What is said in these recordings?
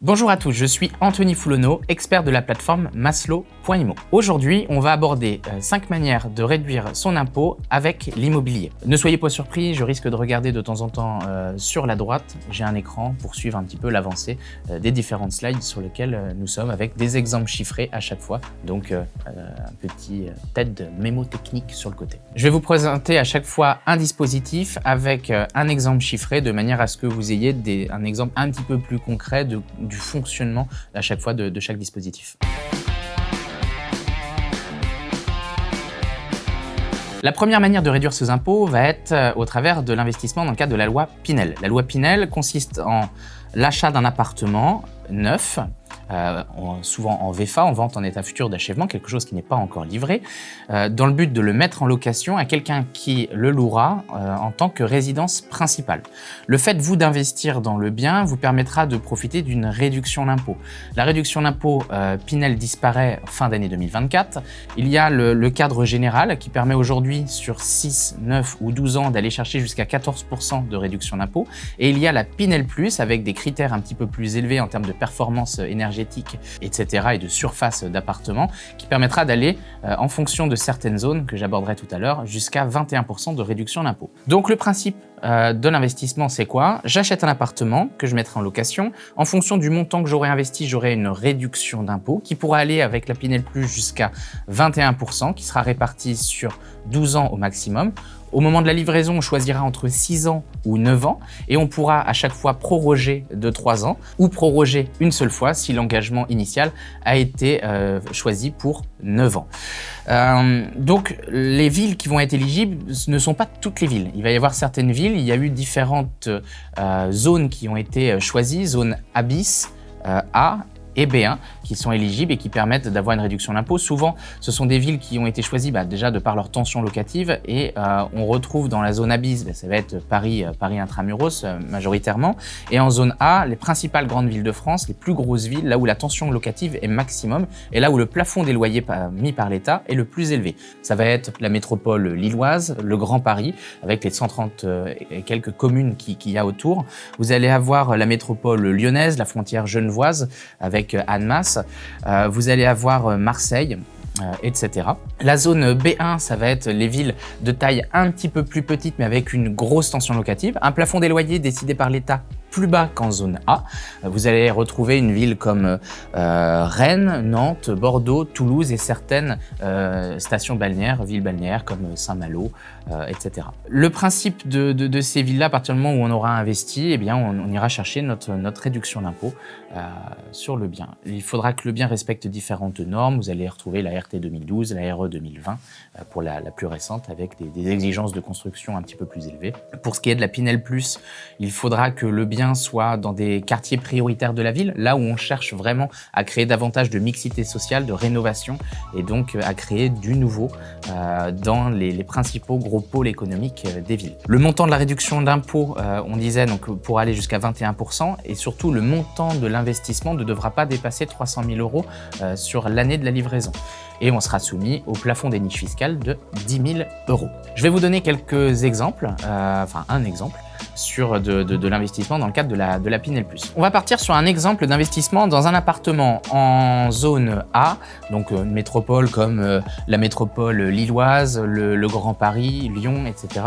Bonjour à tous, je suis Anthony Foulonneau, expert de la plateforme Maslow.imo. Aujourd'hui, on va aborder 5 manières de réduire son impôt avec l'immobilier. Ne soyez pas surpris, je risque de regarder de temps en temps sur la droite. J'ai un écran pour suivre un petit peu l'avancée des différentes slides sur lesquelles nous sommes avec des exemples chiffrés à chaque fois. Donc un petit tête de mémo technique sur le côté. Je vais vous présenter à chaque fois un dispositif avec un exemple chiffré de manière à ce que vous ayez un exemple un petit peu plus concret du fonctionnement à chaque fois de chaque dispositif. La première manière de réduire ses impôts va être au travers de l'investissement dans le cadre de la loi Pinel. La loi Pinel consiste en l'achat d'un appartement neuf, souvent en VFA, en vente en état futur d'achèvement, quelque chose qui n'est pas encore livré, dans le but de le mettre en location à quelqu'un qui le louera en tant que résidence principale. Le fait, vous, d'investir dans le bien vous permettra de profiter d'une réduction d'impôt. La réduction d'impôt Pinel disparaît fin d'année 2024. Il y a le cadre général qui permet aujourd'hui sur 6, 9 ou 12 ans d'aller chercher jusqu'à 14% de réduction d'impôt. Et il y a la Pinel Plus avec des critères un petit peu plus élevés en termes de performance énergétique, etc. et de surface d'appartement qui permettra d'aller, en fonction de certaines zones que j'aborderai tout à l'heure, jusqu'à 21% de réduction d'impôt. Donc le principe de l'investissement, c'est quoi? J'achète un appartement que je mettrai en location. En fonction du montant que j'aurai investi, j'aurai une réduction d'impôt qui pourra aller avec la Pinel Plus jusqu'à 21%, qui sera répartie sur 12 ans au maximum. Au moment de la livraison, on choisira entre 6 ans ou 9 ans et on pourra à chaque fois proroger de 3 ans ou proroger une seule fois si l'engagement initial a été choisi pour 9 ans. Donc les villes qui vont être éligibles ne sont pas toutes les villes. Il va y avoir certaines villes, il y a eu différentes zones qui ont été choisies, zone A bis, A et B1 qui sont éligibles et qui permettent d'avoir une réduction d'impôt. Souvent, ce sont des villes qui ont été choisies déjà de par leur tension locative et on retrouve dans la zone A bis, ça va être Paris intramuros majoritairement, et en zone A, les principales grandes villes de France, les plus grosses villes, là où la tension locative est maximum et là où le plafond des loyers mis par l'État est le plus élevé. Ça va être la métropole lilloise, le Grand Paris, avec les 130 et quelques communes qu'il y a autour. Vous allez avoir la métropole lyonnaise, la frontière genevoise, avec Annemasse, vous allez avoir Marseille, etc. La zone B1, ça va être les villes de taille un petit peu plus petite mais avec une grosse tension locative, un plafond des loyers décidé par l'État plus bas qu'en zone A. Vous allez retrouver une ville comme Rennes, Nantes, Bordeaux, Toulouse et certaines stations balnéaires, villes balnéaires comme Saint-Malo, etc. Le principe de ces villes-là, à partir du moment où on aura investi, eh bien, on ira chercher notre réduction d'impôt sur le bien. Il faudra que le bien respecte différentes normes. Vous allez retrouver la RT 2012, la RE 2020 pour la plus récente avec des exigences de construction un petit peu plus élevées. Pour ce qui est de la Pinel Plus, il faudra que le bien soit dans des quartiers prioritaires de la ville, là où on cherche vraiment à créer davantage de mixité sociale, de rénovation et donc à créer du nouveau dans les principaux gros pôles économiques des villes. Le montant de la réduction d'impôt, on disait, donc pour aller jusqu'à 21% et surtout le montant de l'investissement ne devra pas dépasser 300 000 € sur l'année de la livraison. Et on sera soumis au plafond des niches fiscales de 10 000 €. Je vais vous donner quelques exemples, un exemple sur de l'investissement dans le cadre de la Pinel Plus. On va partir sur un exemple d'investissement dans un appartement en zone A, donc une métropole comme la métropole lilloise, le Grand Paris, Lyon, etc.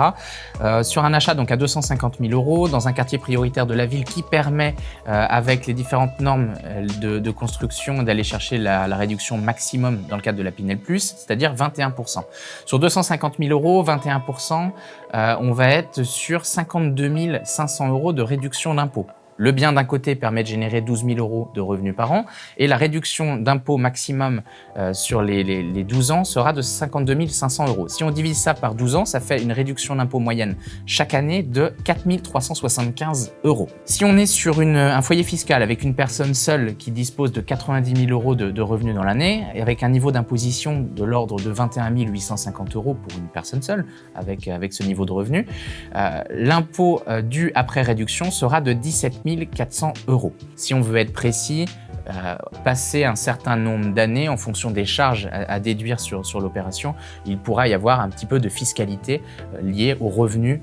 Sur un achat donc à 250 000 € dans un quartier prioritaire de la ville qui permet, avec les différentes normes de construction, d'aller chercher la réduction maximum dans le cadre de la Pinel Plus, c'est-à-dire 21%. Sur 250 000 €, 21%, on va être sur 52 500 € de réduction d'impôt. Le bien d'un côté permet de générer 12 000 € de revenus par an et la réduction d'impôt maximum sur les 12 ans sera de 52 500 €. Si on divise ça par 12 ans, ça fait une réduction d'impôt moyenne chaque année de 4 375 €. Si on est sur un foyer fiscal avec une personne seule qui dispose de 90 000 € de revenus dans l'année et avec un niveau d'imposition de l'ordre de 21 850 € pour une personne seule avec ce niveau de revenus, l'impôt dû après réduction sera de 17 400 €. Si on veut être précis, passer un certain nombre d'années en fonction des charges à déduire sur l'opération, il pourra y avoir un petit peu de fiscalité liée aux revenus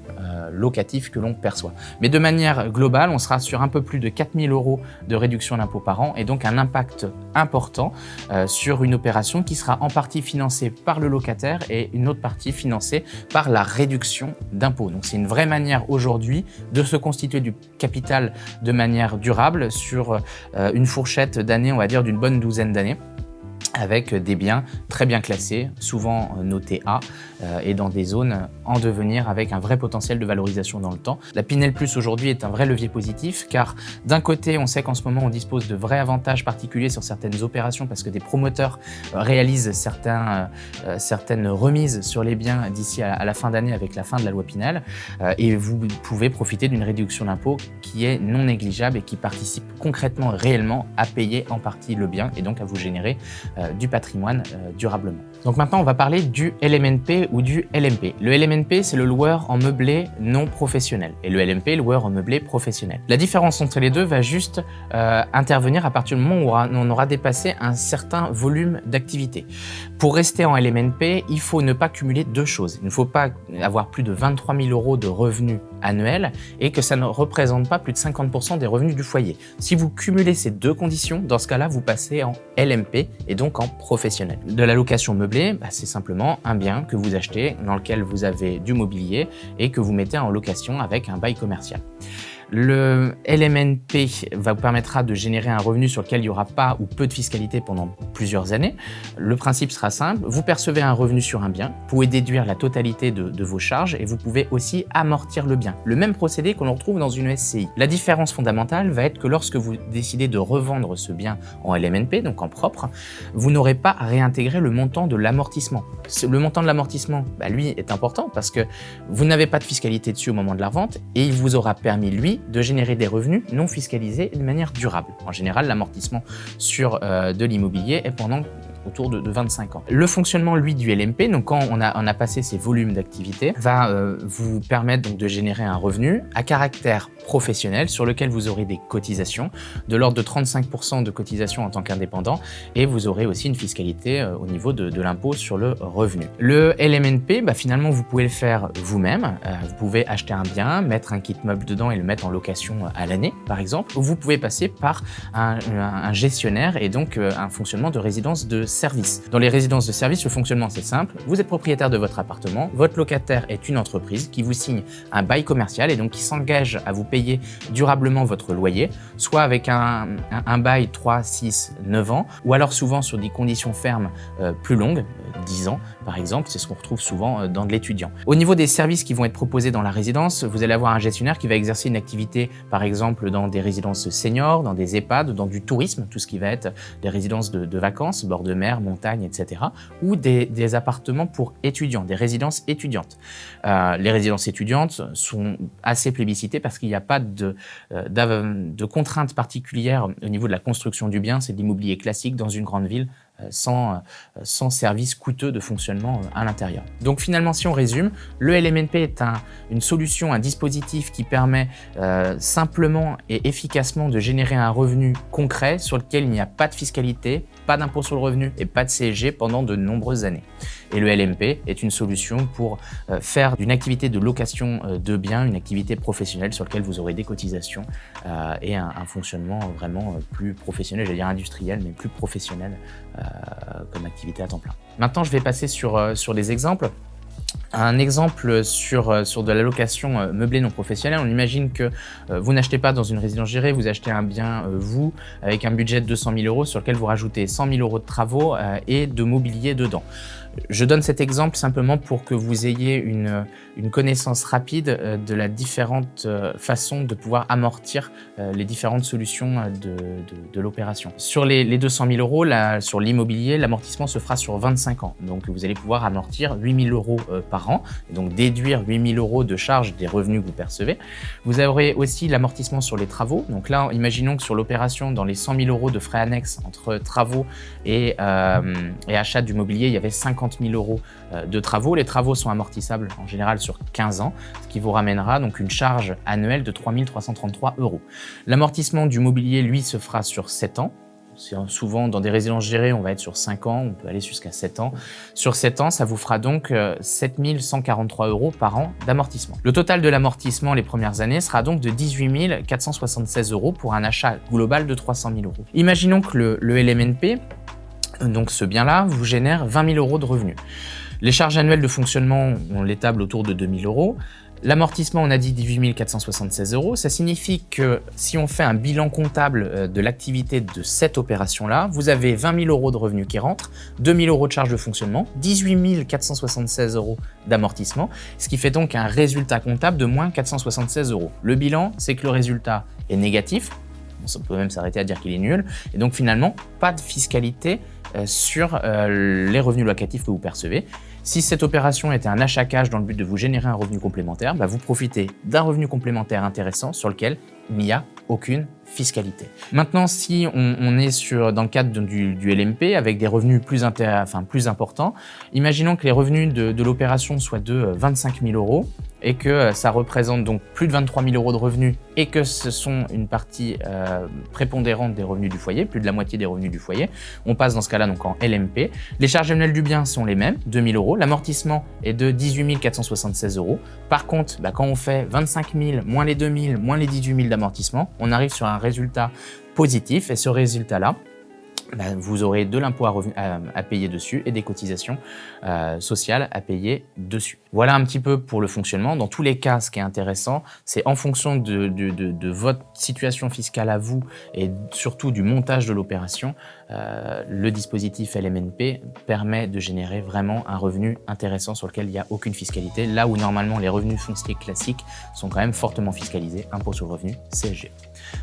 locatifs que l'on perçoit. Mais de manière globale, on sera sur un peu plus de 4 000 € de réduction d'impôt par an et donc un impact important sur une opération qui sera en partie financée par le locataire et une autre partie financée par la réduction d'impôt. Donc c'est une vraie manière aujourd'hui de se constituer du capital de manière durable sur une fourchette d'années, on va dire d'une bonne douzaine d'années, avec des biens très bien classés, souvent notés A, et dans des zones en devenir avec un vrai potentiel de valorisation dans le temps. La Pinel Plus aujourd'hui est un vrai levier positif car d'un côté, on sait qu'en ce moment, on dispose de vrais avantages particuliers sur certaines opérations parce que des promoteurs réalisent certaines remises sur les biens d'ici à la fin d'année avec la fin de la loi Pinel, et vous pouvez profiter d'une réduction d'impôt qui est non négligeable et qui participe concrètement, réellement à payer en partie le bien et donc à vous générer du patrimoine durablement. Donc maintenant, on va parler du LMNP ou du LMP. Le LMNP, c'est le loueur en meublé non professionnel et le LMP, loueur en meublé professionnel. La différence entre les deux va juste intervenir à partir du moment où on aura dépassé un certain volume d'activité. Pour rester en LMNP, il faut ne pas cumuler deux choses. Il ne faut pas avoir plus de 23 000 € de revenus annuels et que ça ne représente pas plus de 50% des revenus du foyer. Si vous cumulez ces deux conditions, dans ce cas-là, vous passez en LMP et donc en professionnel. De la location meublée, c'est simplement un bien que vous achetez dans lequel vous avez du mobilier et que vous mettez en location avec un bail commercial. Le LMNP vous permettra de générer un revenu sur lequel il n'y aura pas ou peu de fiscalité pendant plusieurs années. Le principe sera simple, vous percevez un revenu sur un bien, vous pouvez déduire la totalité de vos charges et vous pouvez aussi amortir le bien. Le même procédé qu'on retrouve dans une SCI. La différence fondamentale va être que lorsque vous décidez de revendre ce bien en LMNP, donc en propre, vous n'aurez pas à réintégrer le montant de l'amortissement. Le montant de l'amortissement, lui, est important parce que vous n'avez pas de fiscalité dessus au moment de la revente et il vous aura permis, lui, de générer des revenus non fiscalisés de manière durable. En général, l'amortissement sur de l'immobilier est pendant autour de 25 ans. Le fonctionnement, lui, du LMP, donc quand on a passé ces volumes d'activité, va vous permettre donc de générer un revenu à caractère professionnel sur lequel vous aurez des cotisations de l'ordre de 35% de cotisations en tant qu'indépendant et vous aurez aussi une fiscalité au niveau de l'impôt sur le revenu. Le LMNP, finalement, vous pouvez le faire vous-même. Vous pouvez acheter un bien, mettre un kit meuble dedans et le mettre en location à l'année, par exemple. Ou vous pouvez passer par un gestionnaire et donc un fonctionnement de résidence de service. Dans les résidences de service, le fonctionnement, c'est simple. Vous êtes propriétaire de votre appartement, votre locataire est une entreprise qui vous signe un bail commercial et donc qui s'engage à vous payer durablement votre loyer, soit avec un bail 3, 6, 9 ans, ou alors souvent sur des conditions fermes plus longues, 10 ans par exemple, c'est ce qu'on retrouve souvent dans de l'étudiant. Au niveau des services qui vont être proposés dans la résidence, vous allez avoir un gestionnaire qui va exercer une activité par exemple dans des résidences seniors, dans des EHPAD, dans du tourisme, tout ce qui va être des résidences de vacances, bord de mer, montagne, etc. ou des appartements pour étudiants, des résidences étudiantes. Les résidences étudiantes sont assez plébiscitées parce qu'il n'y a pas de contraintes particulières au niveau de la construction du bien, c'est de l'immobilier classique dans une grande ville sans service coûteux de fonctionnement à l'intérieur. Donc finalement, si on résume, le LMNP est une solution, un dispositif qui permet simplement et efficacement de générer un revenu concret sur lequel il n'y a pas de fiscalité, pas d'impôt sur le revenu et pas de CSG pendant de nombreuses années. Et le LMP est une solution pour faire d'une activité de location de biens une activité professionnelle sur laquelle vous aurez des cotisations et un fonctionnement vraiment plus professionnel, j'allais dire industriel, mais plus professionnel comme activité à temps plein. Maintenant, je vais passer sur des exemples. Un exemple sur de la location meublée non professionnelle, on imagine que vous n'achetez pas dans une résidence gérée, vous achetez un bien, vous, avec un budget de 200 000 € sur lequel vous rajoutez 100 000 € de travaux et de mobilier dedans. Je donne cet exemple simplement pour que vous ayez une connaissance rapide de la différente façon de pouvoir amortir les différentes solutions de l'opération. Sur les 200 000 €, sur l'immobilier, l'amortissement se fera sur 25 ans. Donc vous allez pouvoir amortir 8 000 € par an, et donc déduire 8 000 € de charges des revenus que vous percevez. Vous aurez aussi l'amortissement sur les travaux. Donc là, imaginons que sur l'opération, dans les 100 000 € de frais annexes entre travaux et achat du mobilier, il y avait 50 000 € de travaux. Les travaux sont amortissables en général sur 15 ans, ce qui vous ramènera donc une charge annuelle de 3 333 €. L'amortissement du mobilier, lui, se fera sur 7 ans. Souvent, dans des résidences gérées, on va être sur 5 ans, on peut aller jusqu'à 7 ans. Sur 7 ans, ça vous fera donc 7 143 € par an d'amortissement. Le total de l'amortissement les premières années sera donc de 18 476 € pour un achat global de 300 000 €. Imaginons que le LMNP, donc ce bien-là, vous génère 20 000 € de revenus. Les charges annuelles de fonctionnement, on les table autour de 2 000 €. L'amortissement, on a dit 18 476 €. Ça signifie que si on fait un bilan comptable de l'activité de cette opération-là, vous avez 20 000 € de revenus qui rentrent, 2 000 € de charges de fonctionnement, 18 476 € d'amortissement, ce qui fait donc un résultat comptable de moins 476 €. Le bilan, c'est que le résultat est négatif. On peut même s'arrêter à dire qu'il est nul. Et donc finalement, pas de fiscalité sur les revenus locatifs que vous percevez. Si cette opération était un achat cash dans le but de vous générer un revenu complémentaire, vous profitez d'un revenu complémentaire intéressant sur lequel il n'y a aucune fiscalité. Maintenant, si on est dans le cadre du LMP avec des revenus plus importants, imaginons que les revenus de l'opération soient de 25 000 € et que ça représente donc plus de 23 000 € de revenus et que ce sont une partie prépondérante des revenus du foyer, plus de la moitié des revenus du foyer. On passe dans ce cas-là donc en LMP. Les charges annuelles du bien sont les mêmes, 2 000 €. L'amortissement est de 18 476 €. Par contre, quand on fait 25 000 moins les 2 000 moins les 18 000 d'amortissement, on arrive sur un résultat positif et ce résultat-là, vous aurez de l'impôt à payer dessus et des cotisations sociales à payer dessus. Voilà un petit peu pour le fonctionnement. Dans tous les cas, ce qui est intéressant, c'est en fonction de votre situation fiscale à vous et surtout du montage de l'opération, le dispositif LMNP permet de générer vraiment un revenu intéressant sur lequel il n'y a aucune fiscalité, là où normalement les revenus fonciers classiques sont quand même fortement fiscalisés, impôt sur le revenu, CSG.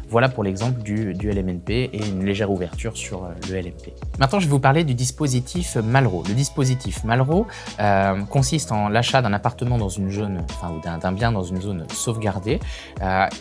Voilà pour l'exemple du LMNP et une légère ouverture sur le LMP. Maintenant, je vais vous parler du dispositif Malraux. Le dispositif Malraux consiste en l'achat d'un appartement dans une zone, ou d'un bien dans une zone sauvegardée,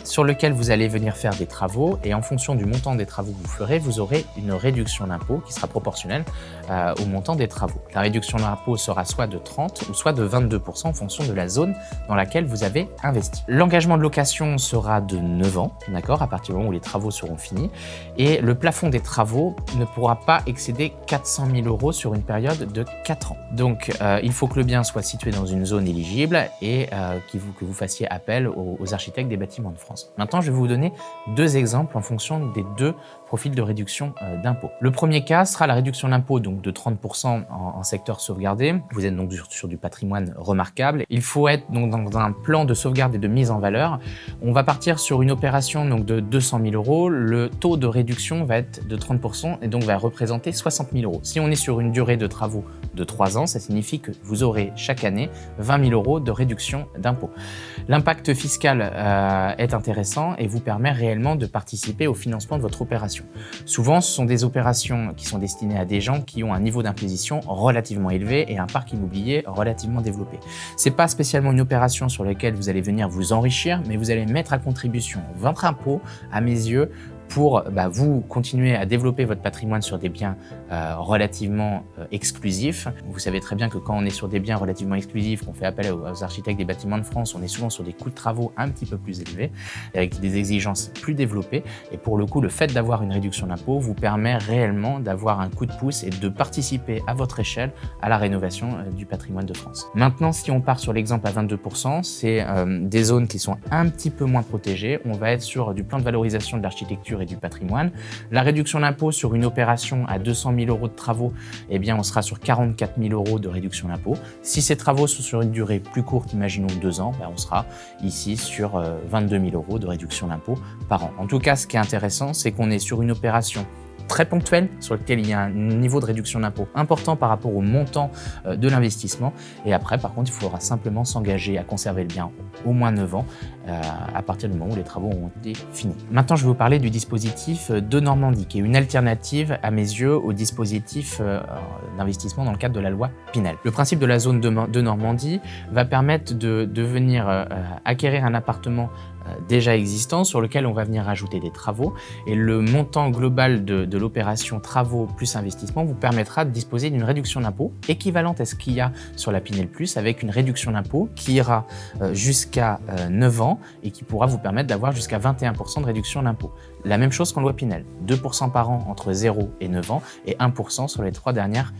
sur lequel vous allez venir faire des travaux et en fonction du montant des travaux que vous ferez, vous aurez une réduction d'impôt qui sera proportionnelle au montant des travaux. La réduction d'impôt sera soit de 30 ou soit de 22% en fonction de la zone dans laquelle vous avez investi. L'engagement de location sera de 9 ans, d'accord, à partir du moment où les travaux seront finis. Et le plafond des travaux ne pourra pas excéder 400 000 € sur une période de 4 ans. Donc, il faut que le bien soit situé dans une zone éligible et que vous fassiez appel aux architectes des bâtiments de France. Maintenant, je vais vous donner 2 exemples en fonction des 2 profils de réduction d'impôt. Le premier cas sera la réduction d'impôt donc de 30% en secteur sauvegardé. Vous êtes donc sur du patrimoine remarquable. Il faut être donc dans un plan de sauvegarde et de mise en valeur. On va partir sur une opération donc de 200 000 €. Le taux de réduction va être de 30% et donc va représenter 60 000 €. Si on est sur une durée de travaux de 3 ans, ça signifie que vous aurez chaque année 20 000 € de réduction d'impôt. L'impact fiscal est intéressant et vous permet réellement de participer au financement de votre opération. Souvent, ce sont des opérations qui sont destinées à des gens qui ont un niveau d'imposition relativement élevé et un parc immobilier relativement développé. C'est pas spécialement une opération sur laquelle vous allez venir vous enrichir, mais vous allez mettre à contribution votre impôt, à mes yeux, pour vous continuer à développer votre patrimoine sur des biens relativement exclusifs. Vous savez très bien que quand on est sur des biens relativement exclusifs, qu'on fait appel aux architectes des bâtiments de France, on est souvent sur des coûts de travaux un petit peu plus élevés, avec des exigences plus développées. Et pour le coup, le fait d'avoir une réduction d'impôt vous permet réellement d'avoir un coup de pouce et de participer à votre échelle à la rénovation du patrimoine de France. Maintenant, si on part sur l'exemple à 22%, c'est des zones qui sont un petit peu moins protégées. On va être sur du plan de valorisation de l'architecture et du patrimoine. La réduction d'impôt sur une opération à 200 000 € de travaux, on sera sur 44 000 € de réduction d'impôt. Si ces travaux sont sur une durée plus courte, imaginons 2 ans, on sera ici sur 22 000 € de réduction d'impôt par an. En tout cas, ce qui est intéressant, c'est qu'on est sur une opération très ponctuelle sur lequel il y a un niveau de réduction d'impôt important par rapport au montant de l'investissement. Et après, par contre, il faudra simplement s'engager à conserver le bien au moins 9 ans à partir du moment où les travaux ont été finis. Maintenant, je vais vous parler du dispositif de Normandie, qui est une alternative à mes yeux au dispositif d'investissement dans le cadre de la loi Pinel. Le principe de la zone de Normandie va permettre de venir acquérir un appartement déjà existants sur lesquels on va venir ajouter des travaux. Et le montant global de l'opération travaux plus investissement vous permettra de disposer d'une réduction d'impôt équivalente à ce qu'il y a sur la Pinel Plus, avec une réduction d'impôt qui ira jusqu'à 9 ans et qui pourra vous permettre d'avoir jusqu'à 21% de réduction d'impôt. La même chose qu'en loi Pinel, 2% par an entre 0 et 9 ans et 1% sur les 3 dernières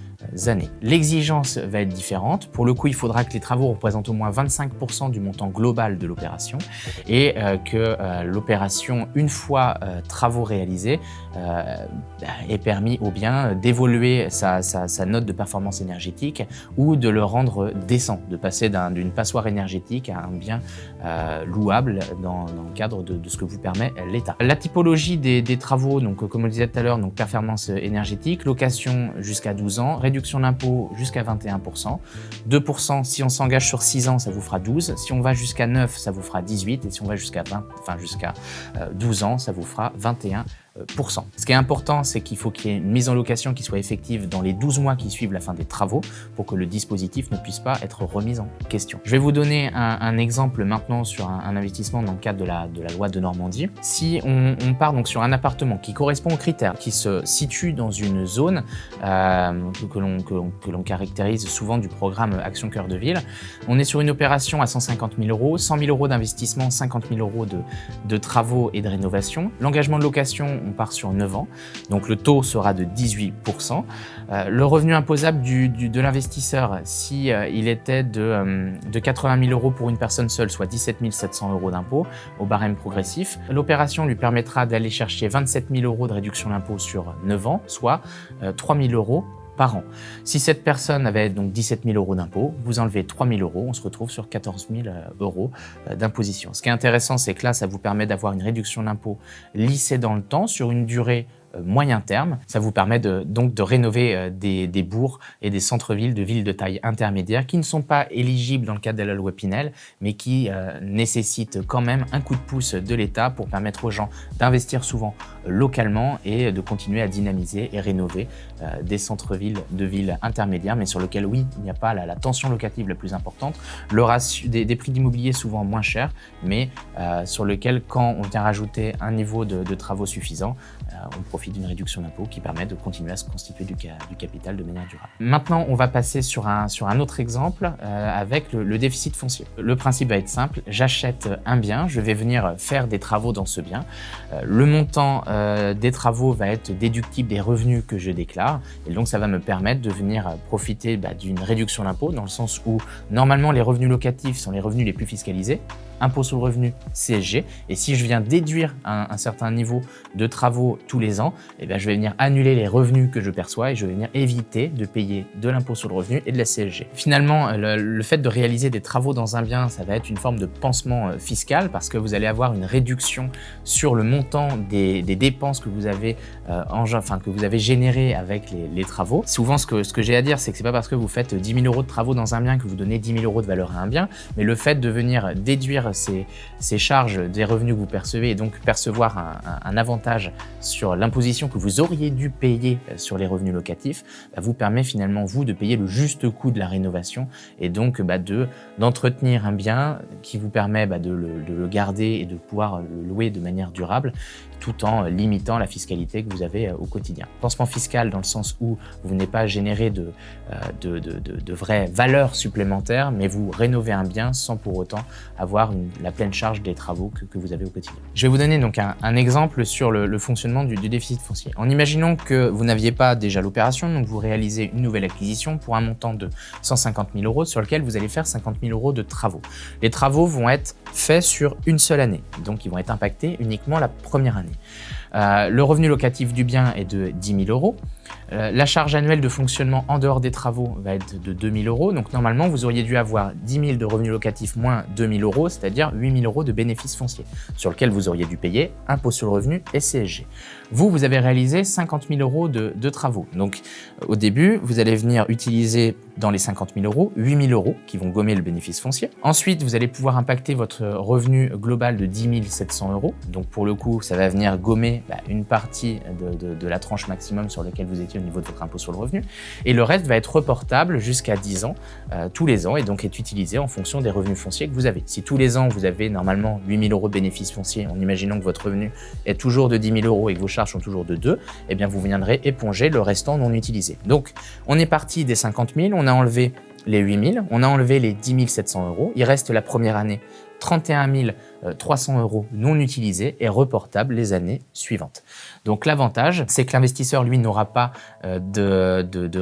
années. L'exigence va être différente. Pour le coup, il faudra que les travaux représentent au moins 25% du montant global de l'opération et que l'opération, une fois travaux réalisés, ait permis au bien d'évoluer sa note de performance énergétique ou de le rendre décent, de passer d'une passoire énergétique à un bien louable dans le cadre de ce que vous permet l'État. La typologie des travaux, donc comme on le disait tout à l'heure, donc performance énergétique, location jusqu'à 12 ans, réduction d'impôt jusqu'à 21%, 2% si on s'engage sur 6 ans, ça vous fera 12, si on va jusqu'à 9, ça vous fera 18, et si on va jusqu'à 12 ans, ça vous fera 21%. Ce qui est important, c'est qu'il faut qu'il y ait une mise en location qui soit effective dans les 12 mois qui suivent la fin des travaux pour que le dispositif ne puisse pas être remis en question. Je vais vous donner un exemple maintenant sur un investissement dans le cadre de la loi de Normandie. Si on part donc sur un appartement qui correspond aux critères, qui se situe dans une zone que l'on caractérise souvent du programme Action Cœur de Ville, on est sur une opération à 150 000 euros, 100 000 euros d'investissement, 50 000 euros de travaux et de rénovation. L'engagement de location, on part sur 9 ans, donc le taux sera de 18%. Le revenu imposable de l'investisseur, si il était de 80 000 euros pour une personne seule, soit 17 700 euros d'impôt au barème progressif, l'opération lui permettra d'aller chercher 27 000 euros de réduction d'impôt sur 9 ans, soit 3 000 euros par an. Si cette personne avait donc 17 000 euros d'impôt, vous enlevez 3 000 euros, on se retrouve sur 14 000 euros d'imposition. Ce qui est intéressant, c'est que là, ça vous permet d'avoir une réduction d'impôt lissée dans le temps sur une durée moyen terme. Ça vous permet donc de rénover des bourgs et des centres-villes de villes de taille intermédiaire qui ne sont pas éligibles dans le cadre de la loi Pinel, mais qui nécessitent quand même un coup de pouce de l'État pour permettre aux gens d'investir souvent localement et de continuer à dynamiser et rénover des centres-villes de villes intermédiaires, mais sur lesquels, oui, il n'y a pas la tension locative la plus importante, le ratio des prix d'immobilier souvent moins chers, mais sur lequel, quand on vient rajouter un niveau de travaux suffisant, on profite d'une réduction d'impôt qui permet de continuer à se constituer du capital de manière durable. Maintenant, on va passer sur un autre exemple avec le déficit foncier. Le principe va être simple, j'achète un bien, je vais venir faire des travaux dans ce bien. Le montant des travaux va être déductible des revenus que je déclare, et donc ça va me permettre de venir profiter d'une réduction d'impôt, dans le sens où normalement les revenus locatifs sont les revenus les plus fiscalisés, impôt sur le revenu, CSG, et si je viens déduire un certain niveau de travaux tous les ans, je vais venir annuler les revenus que je perçois et je vais venir éviter de payer de l'impôt sur le revenu et de la CSG. Finalement, le fait de réaliser des travaux dans un bien, ça va être une forme de pansement fiscal, parce que vous allez avoir une réduction sur le montant des dépenses que vous avez générées avec les travaux. Souvent, ce que j'ai à dire, c'est que c'est pas parce que vous faites 10 000 euros de travaux dans un bien que vous donnez 10 000 euros de valeur à un bien, mais le fait de venir déduire ces charges des revenus que vous percevez et donc percevoir un avantage sur l'imposition que vous auriez dû payer sur les revenus locatifs, vous permet finalement, vous, de payer le juste coût de la rénovation et donc d'entretenir un bien qui vous permet de le garder et de pouvoir le louer de manière durable, tout en limitant la fiscalité que vous avez au quotidien. Pansement fiscal dans le sens où vous n'avez pas généré de vraies valeurs supplémentaires, mais vous rénovez un bien sans pour autant avoir la pleine charge des travaux que vous avez au quotidien. Je vais vous donner donc un exemple sur le fonctionnement du déficit foncier. En imaginant que vous n'aviez pas déjà l'opération, donc vous réalisez une nouvelle acquisition pour un montant de 150 000 euros sur lequel vous allez faire 50 000 euros de travaux. Les travaux vont être faits sur une seule année, donc ils vont être impactés uniquement la première année. Le revenu locatif du bien est de 10 000 euros. La charge annuelle de fonctionnement en dehors des travaux va être de 2 000 euros. Donc normalement, vous auriez dû avoir 10 000 de revenus locatifs moins 2 000 euros, c'est-à-dire 8 000 euros de bénéfices fonciers, sur lequel vous auriez dû payer impôt sur le revenu et CSG. Vous avez réalisé 50 000 euros de travaux. Donc au début, vous allez venir utiliser dans les 50 000 euros, 8 000 euros qui vont gommer le bénéfice foncier. Ensuite, vous allez pouvoir impacter votre revenu global de 10 700 euros. Donc pour le coup, ça va venir gommer payer une partie de la tranche maximum sur laquelle vous étiez au niveau de votre impôt sur le revenu. Et le reste va être reportable jusqu'à 10 ans, tous les ans, et donc est utilisé en fonction des revenus fonciers que vous avez. Si tous les ans, vous avez normalement 8 000 € de bénéfices fonciers, en imaginant que votre revenu est toujours de 10 000 € et que vos charges sont toujours de 2, eh bien vous viendrez éponger le restant non utilisé. Donc, on est parti des 50 000, on a enlevé les 8 000, on a enlevé les 10 700 €. Il reste la première année 31 300 € non utilisés et reportables les années suivantes. Donc l'avantage, c'est que l'investisseur, lui, n'aura pas de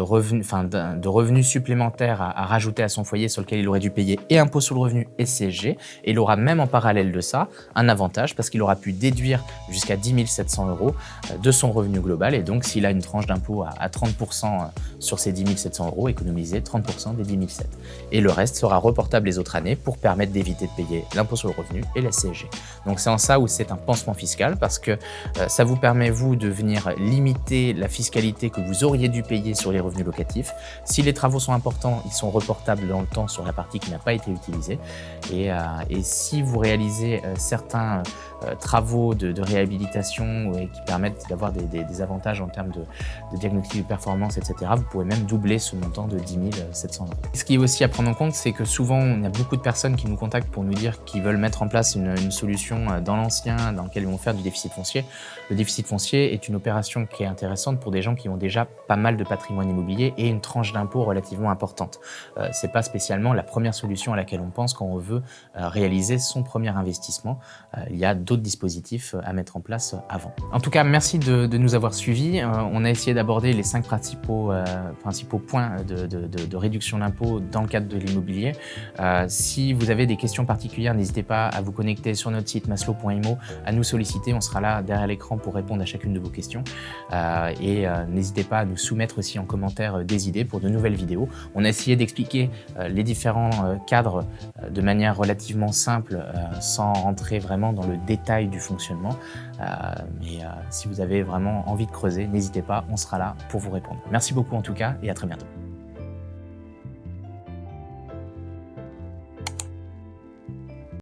revenus supplémentaires à rajouter à son foyer sur lequel il aurait dû payer et impôt sur le revenu et CSG. Et il aura même en parallèle de ça un avantage parce qu'il aura pu déduire jusqu'à 10 700 € de son revenu global. Et donc, s'il a une tranche d'impôt à 30% sur ces 10 700 €, économiser 30% des 10 700. Et le reste sera reportable les autres années pour permettre d'éviter de payer l'impôt sur le revenu et la CSG. Donc c'est en ça où c'est un pansement fiscal parce que ça vous permet, vous, de venir limiter la fiscalité que vous auriez dû payer sur les revenus locatifs. Si les travaux sont importants, ils sont reportables dans le temps sur la partie qui n'a pas été utilisée. Et si vous réalisez certains travaux de réhabilitation qui permettent d'avoir des avantages en termes de diagnostic de performance, etc., vous pouvez même doubler ce montant de 10 700 €. Ce qui est aussi à prendre en compte, c'est que souvent, il y a beaucoup de personnes qui nous contactent pour nous dire qu'ils veulent mettre en place une solution dans l'ancien, dans laquelle ils vont faire du déficit foncier. Le déficit foncier est une opération qui est intéressante pour des gens qui ont déjà pas mal de patrimoine immobilier et une tranche d'impôt relativement importante. C'est pas spécialement la première solution à laquelle on pense quand on veut réaliser son premier investissement. Il y a d'autres dispositifs à mettre en place avant. En tout cas, merci de nous avoir suivis. On a essayé d'aborder les 5 principaux points de réduction d'impôt dans le cadre de l'immobilier. Si vous avez des questions particulières, n'hésitez pas à vous connecter sur notre site maslow.imo, à nous solliciter. On sera là derrière l'écran pour répondre à chacune de vos questions. N'hésitez pas à nous soumettre aussi en commentaire des idées pour de nouvelles vidéos. On a essayé d'expliquer les différents cadres de manière relativement simple, sans rentrer vraiment dans le détail du fonctionnement. Mais si vous avez vraiment envie de creuser, n'hésitez pas, on sera là pour vous répondre. Merci beaucoup en tout cas et à très bientôt.